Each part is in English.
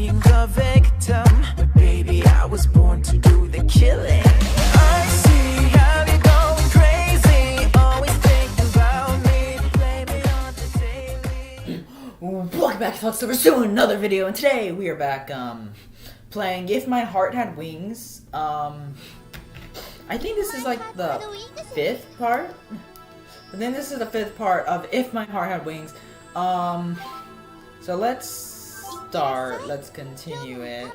playing the victim, but baby, I was born to do the killing. I see how you're going crazy, always thinking about me, blame it on the daily. Welcome back to Thoughts Over to another video, and today we are back playing If My Heart Had Wings. I think this is like the 5th part. I think this is the 5th part of If My Heart Had Wings. So let's start. Let's continue it.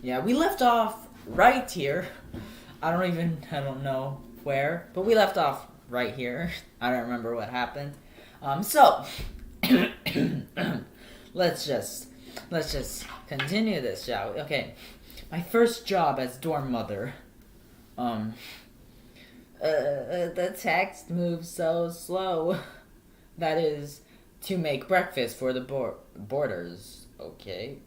Yeah, we left off right here. I don't know where, but we left off right here. I don't remember what happened. So let's just continue this, shall we? Okay. My first job as dorm mother. The text moves so slow. That is to make breakfast for the boarders. Okay.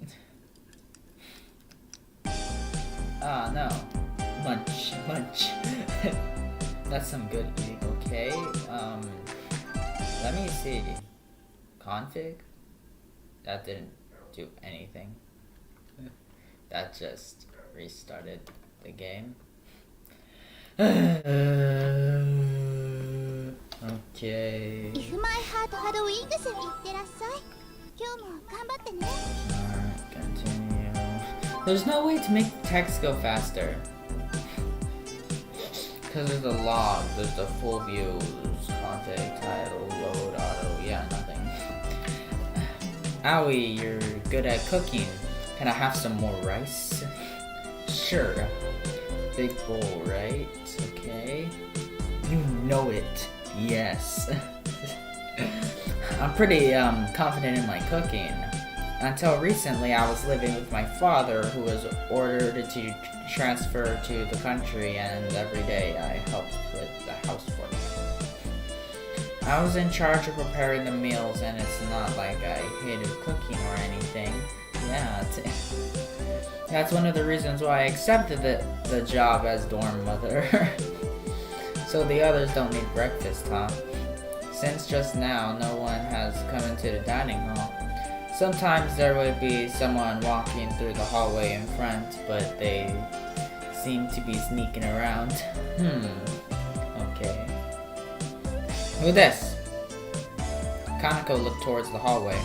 No. Munch. That's some good eating. Okay. Let me see. Config? That didn't do anything. That just restarted the game. Okay. If my heart had wings, いってらっしゃい。今日も頑張ってね。 Alright, continue. There's no way to make text go faster. Because there's a log, there's the full views, config, title, load, auto, yeah, nothing. Owie, you're good at cooking. Can I have some more rice? Sure. Big bowl, right? Okay. You know it. Yes. I'm pretty confident in my cooking. Until recently, I was living with my father, who was ordered to transfer to the country, and every day I helped with the housework. I was in charge of preparing the meals, and it's not like I hated cooking or anything. Yeah, that's one of the reasons why I accepted the job as dorm mother. So the others don't need breakfast, huh? Since just now, no one has come into the dining hall. Sometimes there would be someone walking through the hallway in front, but they seem to be sneaking around. Okay. Who this? Kanako looked towards the hallway.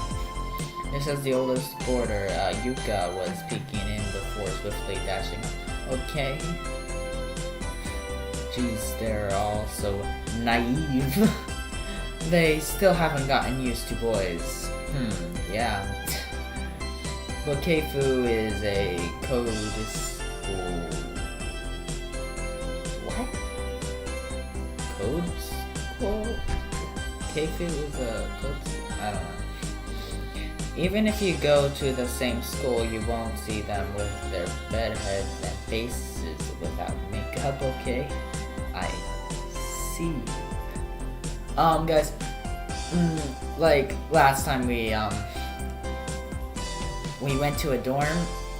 This is the oldest boarder, Yuka, was peeking in before swiftly dashing. Okay. Jeez, they're all so naive. They still haven't gotten used to boys. Yeah. But Keifu is a code school. What? Code school? Keifu is a code school? I don't know. Even if you go to the same school, you won't see them with their bedheads and faces without makeup, okay? I see. Guys, like last time we went to a dorm,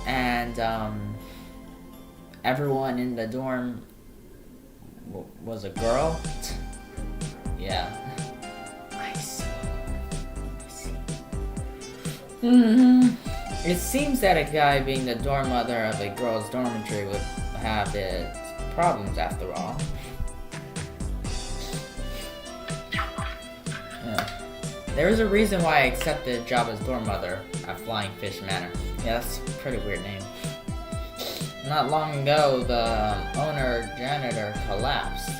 and everyone in the dorm was a girl. Yeah. It seems that a guy being the dorm mother of a girl's dormitory would have its problems after all. There is a reason why I accepted a job as dorm mother at Flying Fish Manor. Yeah, that's a pretty weird name. Not long ago, the owner-janitor collapsed.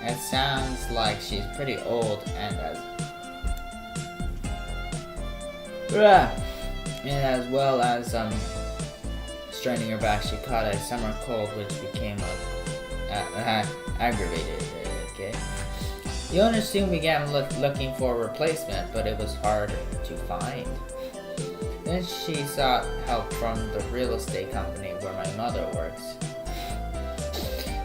It sounds like she's pretty old and as well as straining her back, she caught a summer cold, which became aggravated. Okay. The owner soon began looking for a replacement, but it was hard to find. Then she sought help from the real estate company where my mother works.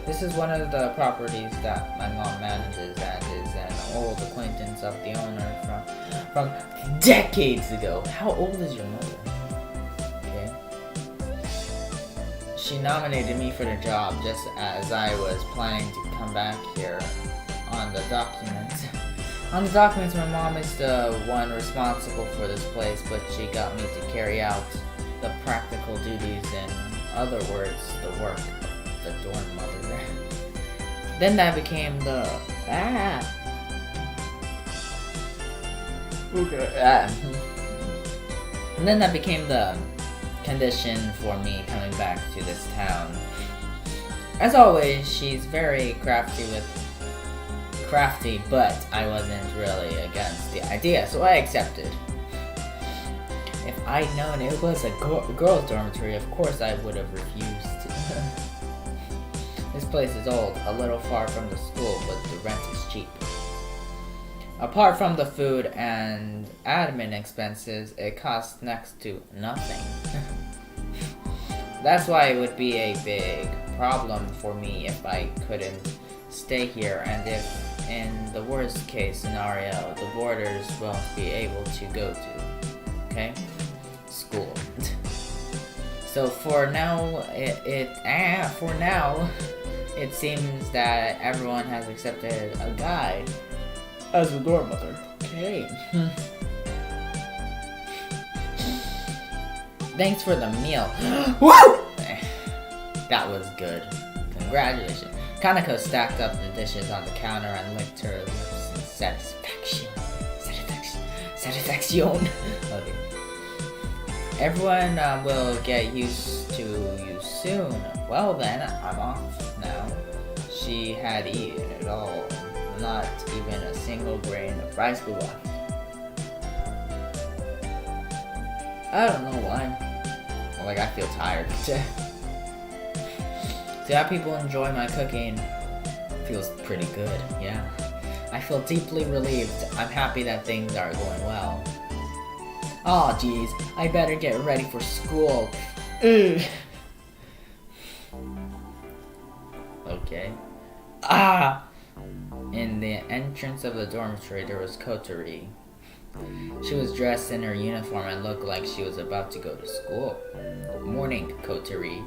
This is one of the properties that my mom manages and is an old acquaintance of the owner from decades ago. How old is your mother? Okay. She nominated me for the job just as I was planning to come back here on the documents. On the documents, my mom is the one responsible for this place, but she got me to carry out the practical duties, in other words, the work of the dorm mother. Then that became the and then that became the condition for me coming back to this town. As always, she's very crafty, but I wasn't really against the idea, so I accepted. If I'd known it was a girls' dormitory, of course I would have refused. This place is old, a little far from the school, but the rent is cheap. Apart from the food and admin expenses, it costs next to nothing. That's why it would be a big problem for me if I couldn't stay here, and if, in the worst case scenario, the boarders won't be able to go to, school. So for now, it seems that everyone has accepted a guy as a dorm mother. Okay. Thanks for the meal. Woo! That was good. Congratulations. Kanako stacked up the dishes on the counter and licked her lips in satisfaction. Okay. Everyone will get used to you soon. Well then, I'm off now. She had eaten it all. Not even a single grain of rice was left. I don't know why. Like, I feel tired. To have people enjoy my cooking feels pretty good, yeah. I feel deeply relieved. I'm happy that things are going well. Aw, geez, I better get ready for school. Ugh. Okay. In the entrance of the dormitory, there was Kotori. She was dressed in her uniform and looked like she was about to go to school. Morning, Kotori.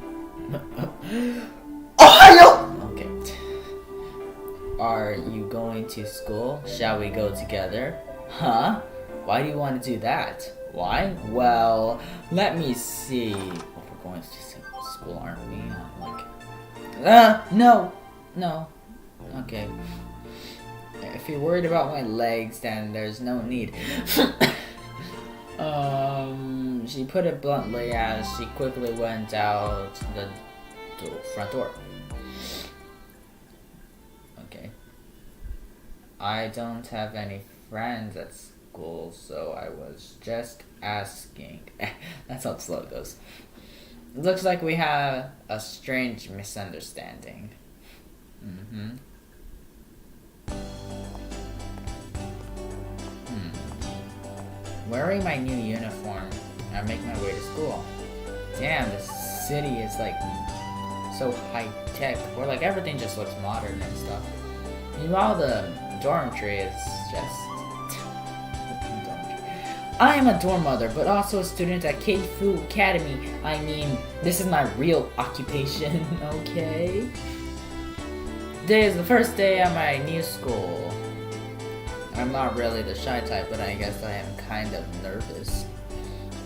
Okay. Are you going to school? Shall we go together? Huh? Why do you want to do that? Why? Well, let me see. Oh, we're going to school, aren't we? No. Okay. If you're worried about my legs, then there's no need. She put it bluntly as she quickly went out the front door. Okay. I don't have any friends at school, so I was just asking. That's how slow it goes. It looks like we have a strange misunderstanding. Wearing my new uniform, I make my way to school. Damn, this city is like so high tech, where like everything just looks modern and stuff. Meanwhile, the dormitory is just. I am a dorm mother, but also a student at Keifu Academy. I mean, this is my real occupation, okay? Today is the first day at my new school. I'm not really the shy type, but I guess I am kind of nervous.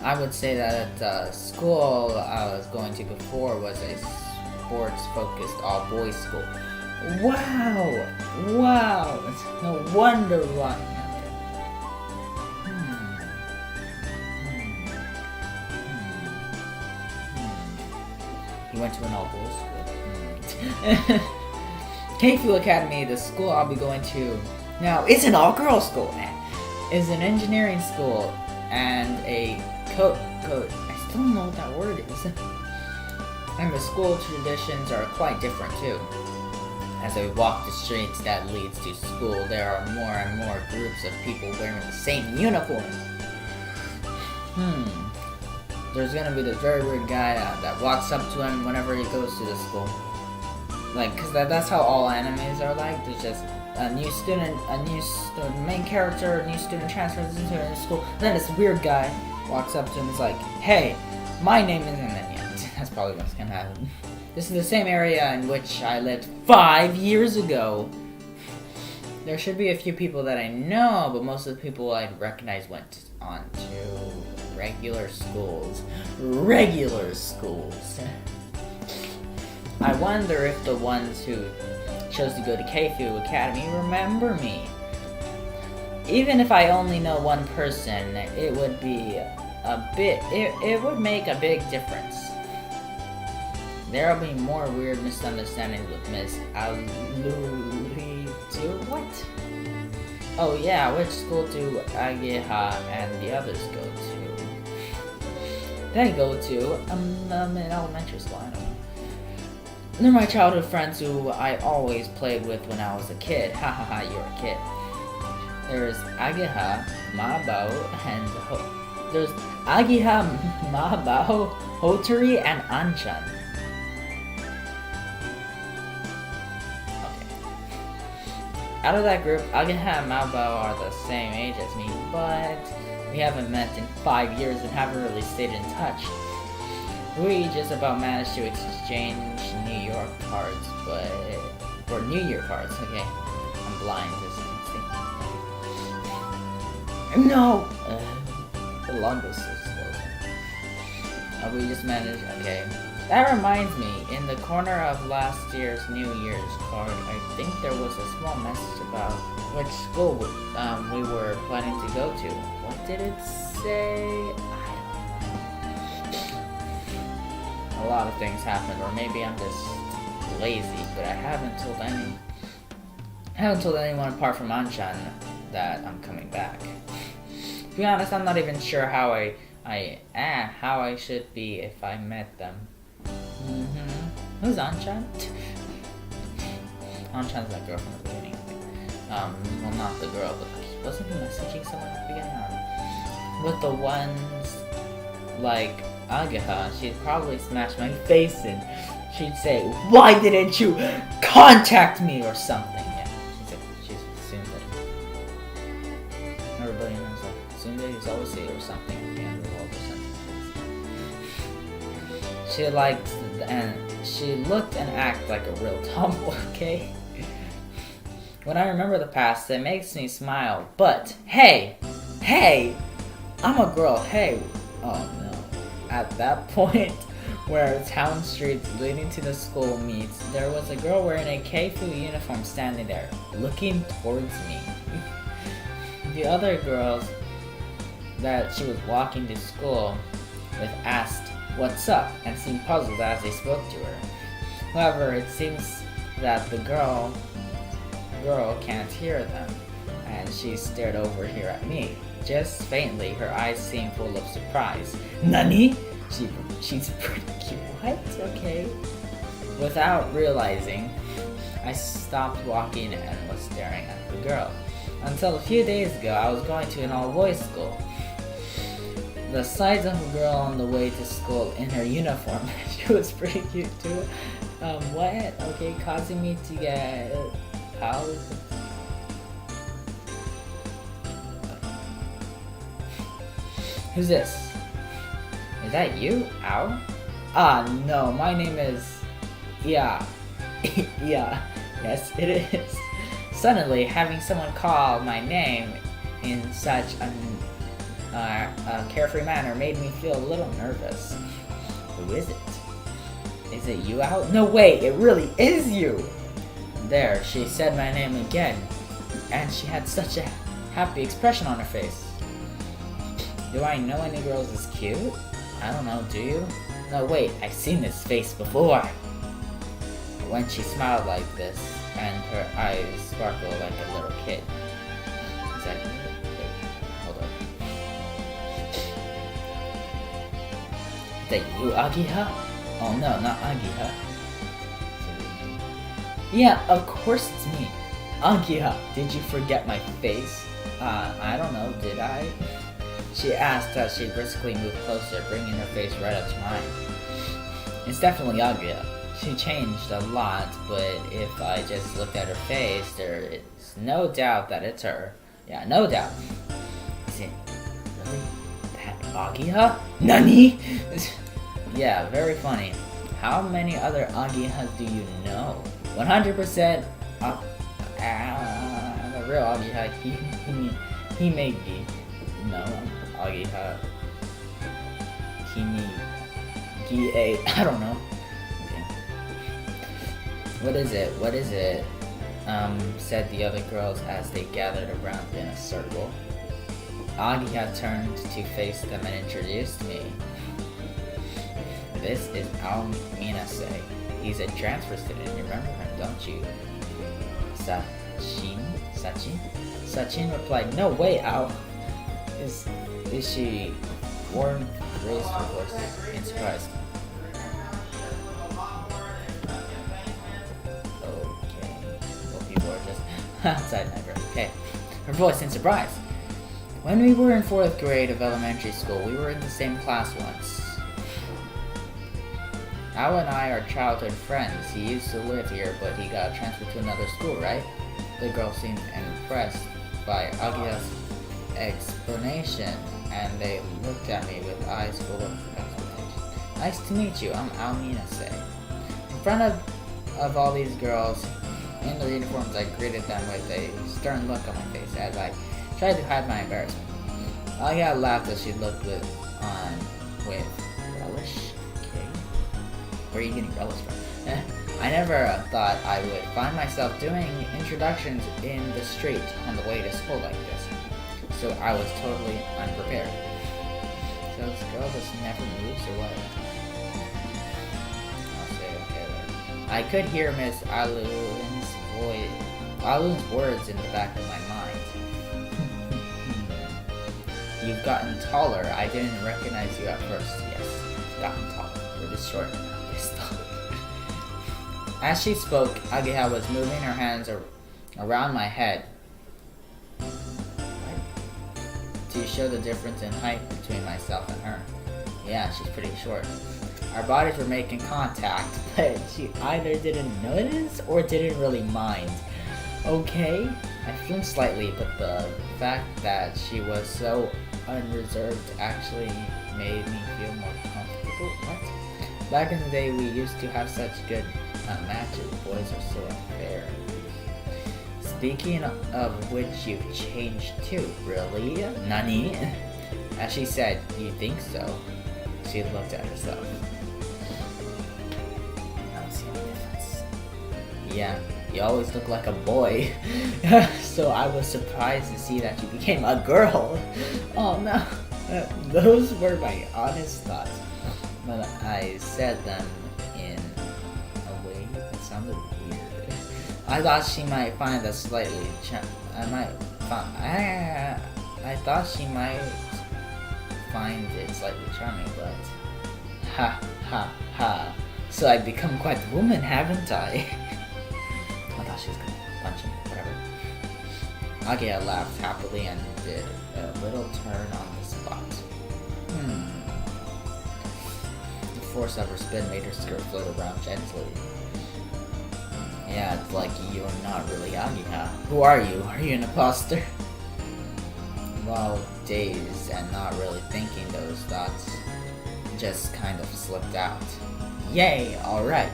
I would say that at the school I was going to before was a sports-focused all-boys school. Wow! No wonder why. He went to an all-boys school. Keifu Academy, the school I'll be going to now, it's an all-girls school, is an engineering school, and a I still don't know what that word is. And the school traditions are quite different too. As I walk the streets that leads to school, there are more and more groups of people wearing the same uniform. There's gonna be this very weird guy that walks up to him whenever he goes to the school. Like, cause that's how all animes are like. There's just a new student, main character, a new student transfers into a new school. And then this weird guy walks up to him and is like, hey, my name isn't in yet. That's probably what's gonna happen. This is the same area in which I lived 5 years ago. There should be a few people that I know, but most of the people I recognize went on to regular schools. Regular schools. I wonder if the ones who chose to go to Keifu Academy remember me. Even if I only know one person, it would be it would make a big difference. There'll be more weird misunderstandings with Miss Aluri too. What? Oh yeah, which school do Ageha and the others go to? They go to in elementary school. I don't know. They're my childhood friends who I always played with when I was a kid. Ha ha ha, you're a kid. There's Ageha, Mabao, and there's Ageha, Mabao, Hotori, and Anchan. Out of that group, Ageha and Maobao are the same age as me, but we haven't met in 5 years and haven't really stayed in touch. We just about managed to exchange New York cards, or New Year cards, okay. I'm blind, as you can see. No! The longest is slow. We just managed, okay. That reminds me, in the corner of last year's New Year's card, I think there was a small message about which school we were planning to go to. What did it say? I don't know. A lot of things happened, or maybe I'm just lazy, but I haven't told anyone apart from Anchan that I'm coming back. To be honest, I'm not even sure how I should be if I met them. Who's Anchan? Anchan's that girl from the beginning, I think. Well, not the girl, but wasn't he messaging someone at the beginning? With the ones like Ageha, she'd probably smash my face in. She'd say, "Why didn't you contact me?" or something. Yeah, she's Tsundere. Everybody knows that. Tsundere is always say or something at the end of all the sentences. She liked and she looked and acted like a real tomboy, okay? When I remember the past, it makes me smile, but hey, I'm a girl, hey. Oh no. At that point, where town streets leading to the school meets, there was a girl wearing a Keifu uniform standing there, looking towards me. The other girls that she was walking to school with asked, "What's up?" and seemed puzzled as they spoke to her. However, it seems that the girl can't hear them, and she stared over here at me. Just faintly, her eyes seemed full of surprise. "Nani?" She's pretty cute. What? Okay. Without realizing, I stopped walking and was staring at the girl. Until a few days ago, I was going to an all-boys school. The size of a girl on the way to school in her uniform. She was pretty cute too. What? Okay, causing me to get out. Who's this? Is that you? Ow? Ah, no, my name is... Yeah. Yeah. Yes, it is. Suddenly, having someone call my name in such a carefree manner made me feel a little nervous. Who is it? Is it you out? No way, it really is you! There, she said my name again, and she had such a happy expression on her face. Do I know any girls as cute? I don't know, do you? No, wait, I've seen this face before. When she smiled like this, and her eyes sparkled like a little kid. Is that... Wait, hold on. Is that you, Ageha? Oh no, not Ageha. Yeah, of course it's me. Ageha, did you forget my face? I don't know, did I? She asked as she briskly moved closer, bringing her face right up to mine. It's definitely Ageha. She changed a lot, but if I just looked at her face, there is no doubt that it's her. Yeah, no doubt. Is it really that Ageha? Nani? Yeah, very funny. How many other Agehas do you know? 100% real, Agiha, Himegi. No, Agiha. Himi. I don't know. Okay. What is it? What is it? Said the other girls as they gathered around in a circle. Agiha turned to face them and introduced me. This is Ao Minase. He's a transfer student. You remember him, don't you? Sachin? Sachin replied, "No way, Ao. Is she born?" Raised her voice in surprise. Okay. Well, people are just outside Niagara. Okay. Her voice in surprise. When we were in 4th grade of elementary school, we were in the same class once. Ao and I are childhood friends. He used to live here, but he got transferred to another school, right? The girl seemed impressed by Agiha's explanation, and they looked at me with eyes full of expectation. Nice to meet you, I'm Ao Minase. In front of all these girls in their uniforms, I greeted them with a stern look on my face as I tried to hide my embarrassment. Agiha laughed as she looked with relish. Okay. Where are you getting relish from? I never thought I would find myself doing introductions in the street on the way to school like this. So I was totally unprepared. So this girl just never moves or what? I'll say okay later. I could hear Miss Alun's words in the back of my mind. You've gotten taller. I didn't recognize you at first. Yes, you've gotten taller. You're just short now. As she spoke, Agiha was moving her hands around my head to show the difference in height between myself and her. Yeah, she's pretty short. Our bodies were making contact, but she either didn't notice or didn't really mind. Okay, I flinched slightly, but the fact that she was so unreserved actually made me feel more comfortable. What? Back in the day, we used to have such good matches. Boys are so unfair. Speaking of which, you've changed too, really? Nani? As she said, you think so? She looked at herself. I don't see any difference. Yeah, you always look like a boy. So I was surprised to see that you became a girl. Oh no. Those were my honest thoughts. But I said them in a way that sounded weird. I thought she might find us slightly I thought she might find it slightly charming, but ha ha ha. So I've become quite the woman, haven't I? I thought she was gonna punch him, whatever. Agiha laughed happily and did a little turn on the spot. The force of her spin made her skirt float around gently. Yeah, it's like you're not really Agiha. Who are you? Are you an imposter? While dazed and not really thinking, those thoughts just kind of slipped out. Yay! Alright.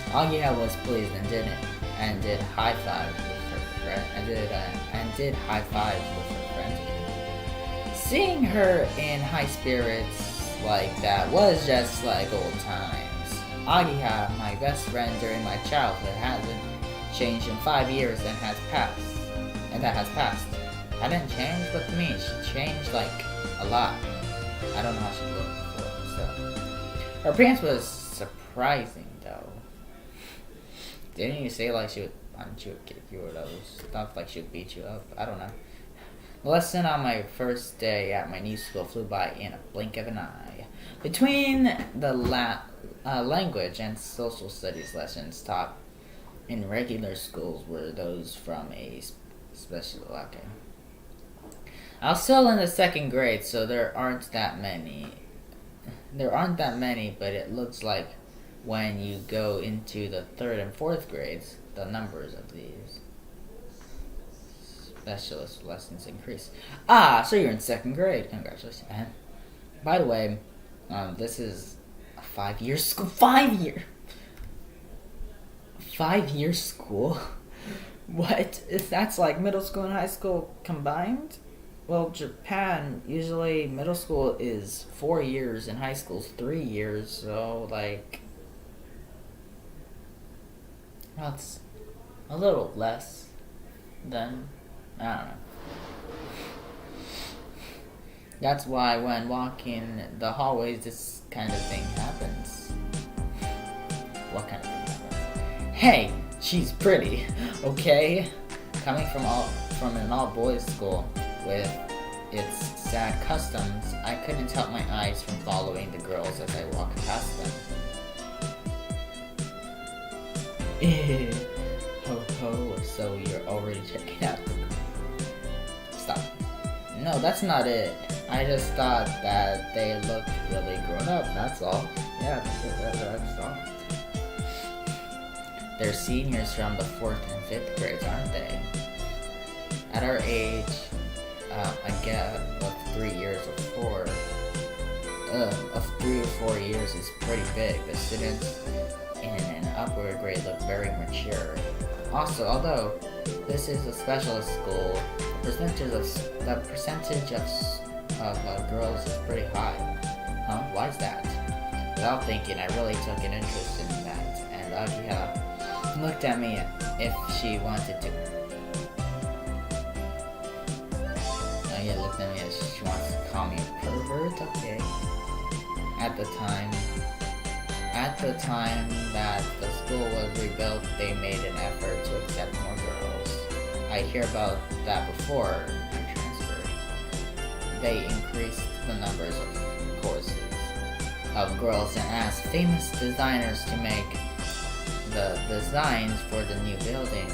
Agiha was pleased and did high five with her friend and did high five with her friend. Seeing her in high spirits like that was just like old times. Agiha, my best friend during my childhood, hasn't changed in 5 years and that has passed. I didn't change with me, she changed like a lot. I don't know how she looked before, so. Her appearance was surprising though. Didn't you say like she would punch you or kick you or those stuff, like she would beat you up? I don't know. The lesson on my first day at my new school flew by in a blink of an eye. Between the language and social studies lessons taught in regular schools were those from a special, okay. I was still in the 2nd grade, so there aren't that many, but it looks like when you go into the 3rd and 4th grades, the numbers of these specialist lessons increase. Ah, so you're in 2nd grade. Congratulations. And by the way, this is a 5-year school. 5 year school? What? If that's like middle school and high school combined? Well, Japan, usually middle school is 4 years and high school's 3 years, so like that's a little less than, I don't know. That's why when walking the hallways, this kind of thing happens. What kind of thing happens? Hey, she's pretty, okay? Coming from an all-boys school with its sad customs, I couldn't help my eyes from following the girls as I walked past them. Ho ho, so you're already checking out the... Stop. No, that's not it. I just thought that they looked really grown up, that's all. Yeah, that's all. They're seniors from the 4th and 5th grades, aren't they? At our age, a gap of 3 years or 3 or 4 years is pretty big. The students in an upper grade look very mature. Also, although this is a specialist school, the percentage of girls is pretty high. Huh? Why is that? Without thinking, I really took an interest in that, and Agiha looked at me if she wanted to. Looked at me as she wants to call me a pervert. Okay. At the time that the school was rebuilt, they made an effort to accept more girls. I hear about that before I transferred. They increased the numbers of courses of girls and asked famous designers to make the designs for the new buildings.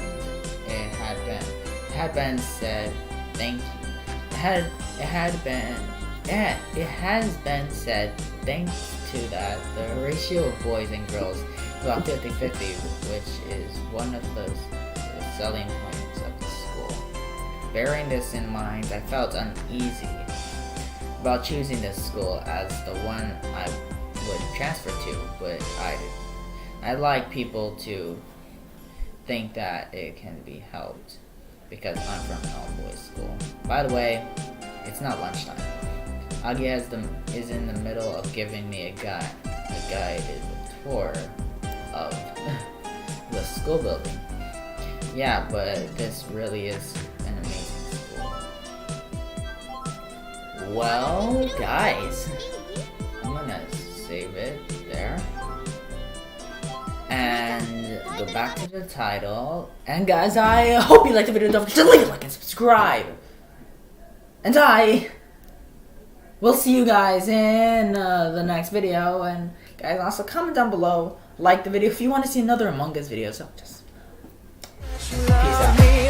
It had been said thank you. It has been said thanks to that the ratio of boys and girls is about 50-50, which is one of the selling points of the school. Bearing this in mind, I felt uneasy about choosing this school as the one I would transfer to, but I'd like people to think that it can be helped because I'm from an all-boys school. By the way, it's not lunchtime. Agia is in the middle of giving me a guided tour of the school building. Yeah, but this really is an amazing school. Well, guys, I'm gonna save it there and go back to the title. And guys, I hope you liked the video. Don't forget to leave a like and subscribe. And I will see you guys in the next video. And guys, also comment down below, like the video if you want to see another Among Us video. So just peace out.